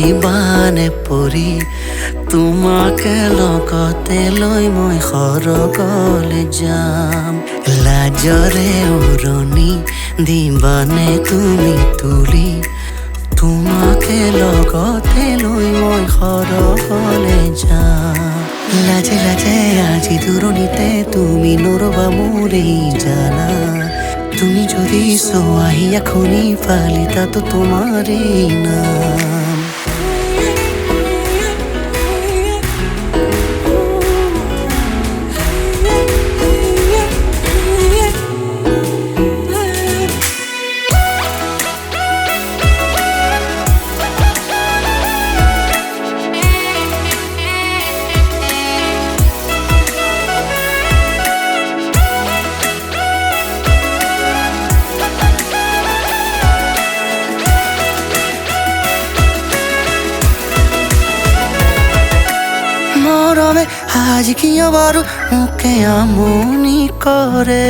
আহিবানে পৰি তোমাকে লগতে লৈ মই সৰগলে যাম লাজৰে উৰণি দিবানে তুমি তুলি তোমাকে লগতে লৈ মই সৰগলে যাম লাজে লাজে আজি দূৰণিতে তুমি নৰবা মোৰে জানা তুমি যদি সোৱাহি এখনি পালিতা তো তোমাৰে নাম আজ কিয় বাৰু মোকে আমনি কৰে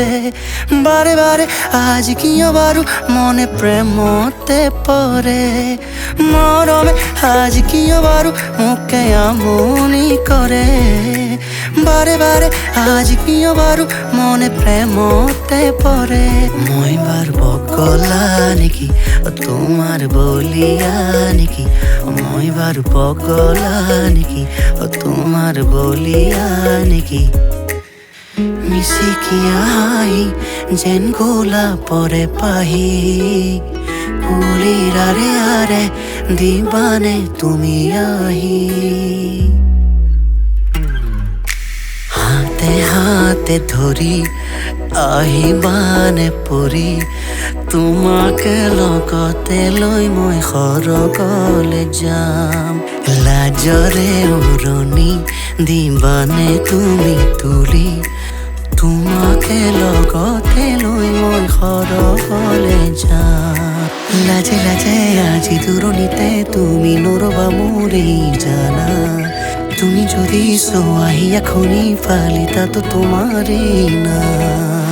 বাৰে বাৰে আজ কিয় বাৰু মনে প্ৰেমতে পৰে মৰমে আজ কিয় বাৰু মোকে আমনি কৰে বাৰে বাৰে আজ কিয় বাৰু মনে প্ৰেমতে পৰে মই বাৰ পগলা নেকি তোমাৰ বলিয়া নেকি মই বাৰ পগলা নেকি তোমাৰ বলিয়া নেকি মিচিকিয়া হাঁহি যেন গোলা পৰে পাহি কুলিৰ আৰে আৰে দিবানে তুমি আহি হাতে হাতে ধৰি আহিবানে পৰি তোমাকে লগতে লৈ মই সৰগলে যাম লাজৰে উৰণি দিবানে তুমি তুলি তোমাকে লগতে লৈ মই সৰগলে যাম লাজে লাজে আজি দূৰণিতে তুমি নৰবা মোৰে জানা তুমি যদি সোৱাহি এখনি পালিতা তো তোমাৰে নাম